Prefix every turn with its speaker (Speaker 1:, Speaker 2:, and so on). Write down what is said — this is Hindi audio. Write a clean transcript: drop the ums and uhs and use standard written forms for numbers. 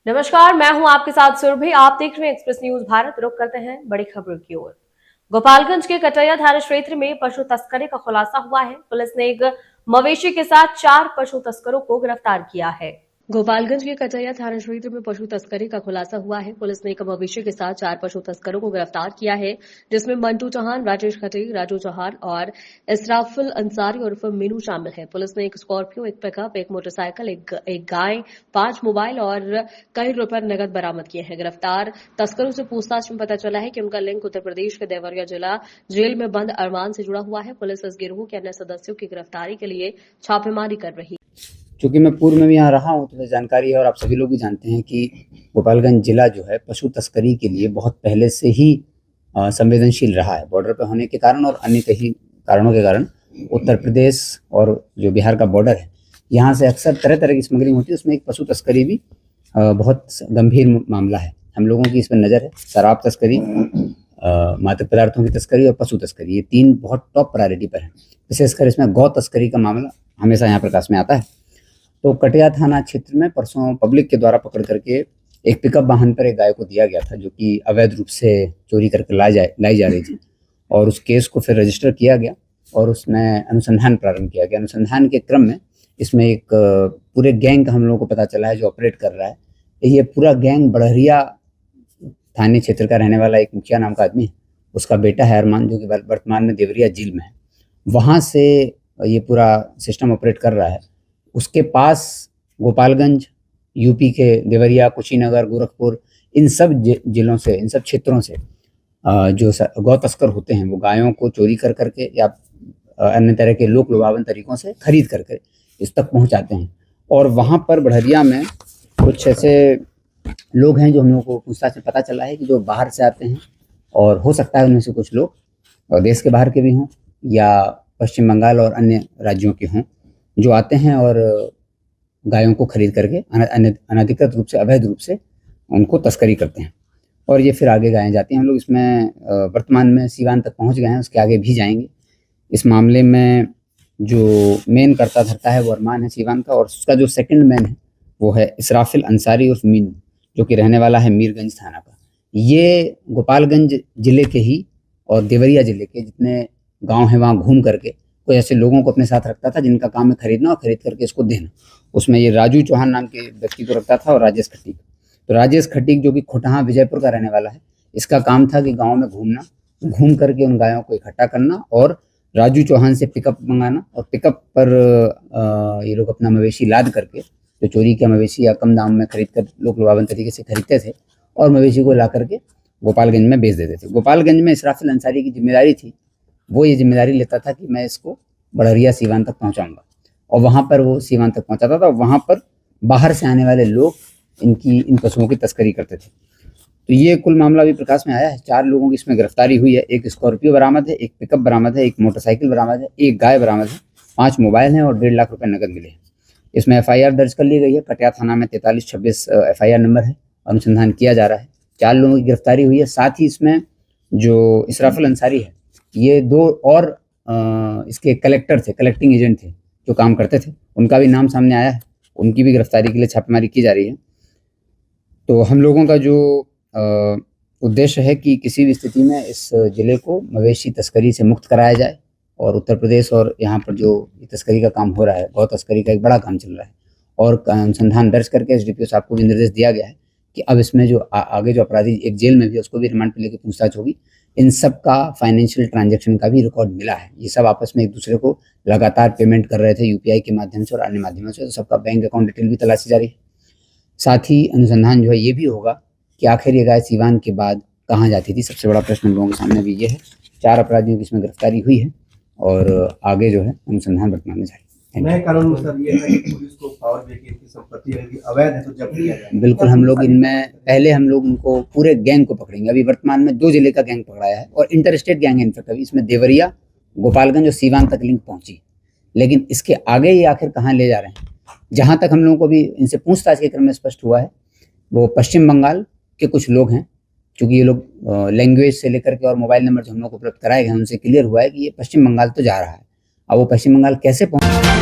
Speaker 1: नमस्कार, मैं हूं आपके साथ सुरभि। आप देख रहे हैं एक्सप्रेस न्यूज भारत। रुक करते हैं बड़ी खबरों की ओर। गोपालगंज के कटैया थाना क्षेत्र में पशु तस्करी का खुलासा हुआ है। पुलिस ने एक मवेशी के साथ 4 पशु तस्करों को गिरफ्तार किया है। गोपालगंज के कटैया थाना क्षेत्र में पशु तस्करी का खुलासा हुआ है। पुलिस ने एक मवेशी के साथ 4 पशु तस्करों को गिरफ्तार किया है, जिसमें मंटू चौहान, राजेश खटीक, राजू चौहान और इसराफिल अंसारी उर्फ मीनू शामिल है। पुलिस ने एक स्कॉर्पियो, एक पिकअप, एक मोटरसाइकिल, एक गाय, 5 मोबाइल और कई रुपए नकद बरामद किए हैं। गिरफ्तार तस्करों से पूछताछ में पता चला है कि उनका लिंक उत्तर प्रदेश के देवरिया जिला जेल में बंद अरमान से जुड़ा हुआ है। पुलिस इस गिरोह के अन्य सदस्यों की गिरफ्तारी के लिए छापेमारी कर रही है।
Speaker 2: चूंकि मैं पूर्व में भी यहाँ रहा हूँ तो मुझे जानकारी है और आप सभी लोग भी जानते हैं कि गोपालगंज जिला जो है पशु तस्करी के लिए बहुत पहले से ही संवेदनशील रहा है। बॉर्डर पर होने के कारण और अन्य कई कारणों के कारण उत्तर प्रदेश और जो बिहार का बॉर्डर है, यहाँ से अक्सर तरह तरह की स्मगलिंग होती है। उसमें एक पशु तस्करी भी बहुत गंभीर मामला है। हम लोगों की इस पर नज़र है। शराब तस्करी, मादक पदार्थों की तस्करी और पशु तस्करी, ये 3 बहुत टॉप प्रायोरिटी पर है। विशेषकर इसमें गौ तस्करी का मामला हमेशा यहाँ प्रकाश में आता है। तो कटैया थाना क्षेत्र में परसों पब्लिक के द्वारा पकड़ करके एक पिकअप वाहन पर एक गाय को दिया गया था, जो कि अवैध रूप से चोरी करके लाई जा रही थी। और उस केस को फिर रजिस्टर किया गया और उसमें अनुसंधान प्रारंभ किया गया। अनुसंधान के क्रम में इसमें एक पूरे गैंग का हम लोगों को पता चला है जो ऑपरेट कर रहा है। ये पूरा गैंग बड़हरिया थाने क्षेत्र का रहने वाला एक मुखिया नाम का आदमी है। उसका बेटा है अरमान, जो कि वर्तमान में देवरिया जेल में है। वहाँ से ये पूरा सिस्टम ऑपरेट कर रहा है। उसके पास गोपालगंज, यूपी के देवरिया, कुशीनगर, गोरखपुर, इन सब जिलों से, इन सब क्षेत्रों से जो गौ तस्कर होते हैं वो गायों को चोरी कर करके या अन्य तरह के लोक लुभावन तरीकों से खरीद करके इस तक पहुंचाते हैं। और वहाँ पर बड़हरिया में कुछ ऐसे लोग हैं जो हम लोगों को पूछताछ से पता चला है कि जो बाहर से आते हैं, और हो सकता है उनमें से कुछ लोग देश के बाहर के भी हों या पश्चिम बंगाल और अन्य राज्यों के हों, जो आते हैं और गायों को खरीद करके अनधिकृत रूप से, अवैध रूप से उनको तस्करी करते हैं और ये फिर आगे गायें जाती हैं। हम लोग इसमें वर्तमान में सीवान तक पहुंच गए हैं, उसके आगे भी जाएंगे। इस मामले में जो मेन करता धरता है वो अरमान है सीवान का, और उसका जो सेकंड मैन है वो है इसराफिल अंसारी उर्फ मीनू, जो कि रहने वाला है मीरगंज थाना का। ये गोपालगंज जिले के ही और देवरिया जिले के जितने गाँव हैं वहाँ घूम करके कोई ऐसे लोगों को अपने साथ रखता था जिनका काम है खरीदना और खरीद करके इसको देना। उसमें ये राजू चौहान नाम के व्यक्ति को रखता था और राजेश खटीक। तो राजेश खटीक जो कि खोटहा विजयपुर का रहने वाला है, इसका काम था कि गांव में घूमना, घूम करके उन गायों को इकट्ठा करना और राजू चौहान से पिकअप मंगाना, और पिकअप पर ये लोग अपना मवेशी लाद करके, जो चोरी के मवेशी या कम दाम में खरीद कर लोक लुभावन तरीके से खरीदते थे, और मवेशी को ला करके गोपालगंज में बेच देते थे। गोपालगंज में इसराफिल अंसारी की जिम्मेदारी थी, वो ये जिम्मेदारी लेता था कि मैं इसको बड़हरिया सीवान तक पहुंचाऊंगा, और वहां पर वो सीवान तक पहुंचाता था। वहां पर बाहर से आने वाले लोग इन पशुओं की तस्करी करते थे। तो ये कुल मामला भी प्रकाश में आया है। 4 लोगों की इसमें गिरफ्तारी हुई है। एक स्कॉर्पियो बरामद है, एक पिकअप बरामद है, एक मोटरसाइकिल बरामद है, एक गाय बरामद है, 5 मोबाइल हैं और 1.5 लाख रुपए नकद मिले हैं। इसमें FIR दर्ज कर ली गई है। कटैया थाना में 4326 FIR नंबर है। अनुसंधान किया जा रहा है। 4 लोगों की गिरफ्तारी हुई है। साथ ही इसमें जो इसराफिल अंसारी है, ये 2 और इसके कलेक्टर थे, कलेक्टिंग एजेंट थे जो काम करते थे, उनका भी नाम सामने आया है। उनकी भी गिरफ्तारी के लिए छापेमारी की जा रही है। तो हम लोगों का जो उद्देश्य है कि किसी भी स्थिति में इस जिले को मवेशी तस्करी से मुक्त कराया जाए, और उत्तर प्रदेश और यहाँ पर जो तस्करी का काम हो रहा है, गौ तस्करी का एक बड़ा काम चल रहा है, और अनुसंधान दर्ज करके SDPO साहब को भी निर्देश दिया गया है कि अब इसमें जो आगे जो अपराधी एक जेल में भी, उसको भी रिमांड पर लेकर पूछताछ होगी। इन सब का फाइनेंशियल ट्रांजैक्शन का भी रिकॉर्ड मिला है। ये सब आपस में एक दूसरे को लगातार पेमेंट कर रहे थे UPI के माध्यम से और अन्य माध्यमों से। तो सबका बैंक अकाउंट डिटेल भी तलाशी जा रही है। साथ ही अनुसंधान जो है ये भी होगा कि आखिर ये गाय सीवान के बाद कहाँ जाती थी। सबसे बड़ा प्रश्न हम लोगों के सामने भी ये है। 4 अपराधियों की इसमें गिरफ्तारी हुई है और आगे जो है अनुसंधान वर्तमान में जारी।
Speaker 3: नए कानून में सर ये है कि पुलिस को पावर दे के इनकी संपत्ति यदि अवैध है तो जब्त किया जाए।
Speaker 2: बिल्कुल, हम लोग इनमें पहले हम लोग इनको पूरे गैंग को पकड़ेंगे। अभी वर्तमान में 2 जिले का गैंग पकड़ाया है और इंटरस्टेट गैंग है। इनफैक्ट अभी इसमें देवरिया, गोपालगंज और सीवान तक लिंक पहुंची, लेकिन इसके आगे ये आखिर कहाँ ले जा रहे हैं, जहाँ तक हम लोगों को भी इनसे पूछताछ के क्रम में स्पष्ट हुआ है, वो पश्चिम बंगाल के कुछ लोग हैं। चूँकि ये लोग लैंग्वेज से लेकर के और मोबाइल नंबर जो हम लोग को उपलब्ध कराए गए हैं, उनसे क्लियर हुआ है कि ये पश्चिम बंगाल तो जा रहा है। अब वो पश्चिम बंगाल कैसे पहुँच